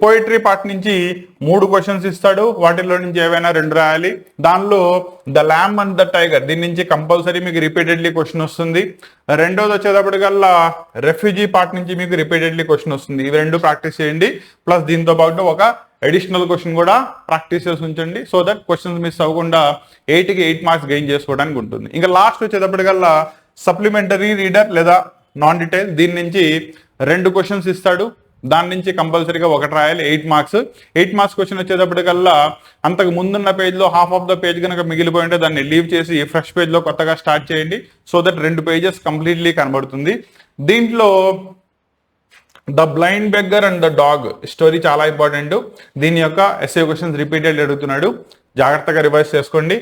Poetry part నుంచి 3 questions ఇస్తాడు, వాటిలో నుంచి ఏవైనా 2 రాయాలి. దానిలో ద ల్యామ్ అండ్ ద టైగర్ దీని నుంచి కంపల్సరీ మీకు రిపీటెడ్లీ క్వశ్చన్ వస్తుంది. రెండోది వచ్చేటప్పటికల్లా రెఫ్యూజీ పార్ట్ నుంచి మీకు రిపీటెడ్లీ క్వశ్చన్ వస్తుంది. ఇవి 2 ప్రాక్టీస్ చేయండి. ప్లస్ దీంతో పాటు ఒక అడిషనల్ క్వశ్చన్ కూడా ప్రాక్టీస్ చేసి ఉంచండి. సో దట్ క్వశ్చన్స్ మిస్ అవ్వకుండా 8కి 8 మార్క్స్ గెయిన్ చేసుకోవడానికి ఉంటుంది. ఇంకా లాస్ట్ వచ్చేటప్పటికల్లా సప్లిమెంటరీ రీడర్ లేదా నాన్ డీటెయిల్ దీని నుంచి 2 క్వశ్చన్స్ ఇస్తాడు. దాని నుంచి కంపల్సరీగా 1 రాయాలి, 8 మార్క్స్. 8 మార్క్స్ క్వశ్చన్ వచ్చేటప్పటికల్లా అంతకు ముందున్న పేజ్లో హాఫ్ ఆఫ్ ద పేజ్ కనుక మిగిలిపోయి ఉంటే దాన్ని లీవ్ చేసి ఫ్రెష్ పేజ్లో కొత్తగా స్టార్ట్ చేయండి. సో దట్ 2 పేజెస్ కంప్లీట్లీ కనబడుతుంది. దీంట్లో the blind beggar and the dog story చాలా ఇంపార్టెంట్. దీని యొక్క ఎస్ఏ క్వశ్చన్స్ రిపీటెడ్ అడుగుతున్నాడు, జాగ్రత్తగా రివైజ్ చేసుకోండి.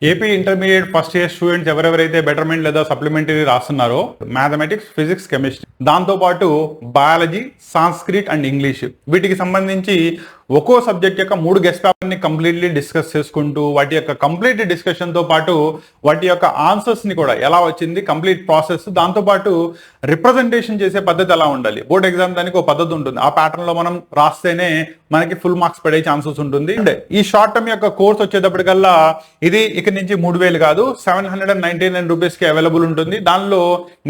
AP intermediate first year students ఎవరెవరైతే బెటర్మెంట్ లేదా సప్లిమెంటరీ రాస్తున్నారో మ్యాథమెటిక్స్, ఫిజిక్స్, కెమిస్ట్రీ, దాంతోపాటు బయాలజీ, సాంస్క్రిట్ అండ్ ఇంగ్లీష్ వీటికి సంబంధించి ఒక్కో సబ్జెక్ట్ యొక్క 3 గెస్ట్ పేపర్ని కంప్లీట్లీ డిస్కస్ చేసుకుంటూ వాటి యొక్క కంప్లీట్ డిస్కషన్తో పాటు వాటి యొక్క ఆన్సర్స్ని కూడా ఎలా వచ్చింది కంప్లీట్ ప్రాసెస్, దాంతోపాటు రిప్రజెంటేషన్ చేసే పద్ధతి ఎలా ఉండాలి. బోర్డ్ ఎగ్జామ్ దానికి ఒక పద్ధతి ఉంటుంది, ఆ ప్యాటర్న్లో మనం రాస్తేనే మనకి ఫుల్ మార్క్స్ పడే ఛాన్సెస్ ఉంటుంది. అండ్ ఈ షార్ట్ టర్మ్ యొక్క కోర్స్ వచ్చేటప్పటికల్లా ఇది ఇక్కడ నుంచి 3,000 కాదు 799 రూపీస్కి అవైలబుల్ ఉంటుంది. దానిలో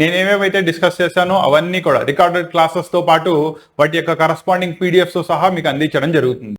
నేను ఏమేమైతే డిస్కస్ చేశానో అవన్నీ కూడా రికార్డెడ్ క్లాసెస్తో పాటు వాటి యొక్క కరస్పాండింగ్ పీడిఎఫ్స్ సహా మీకు అందించడం జరుగుతుంది.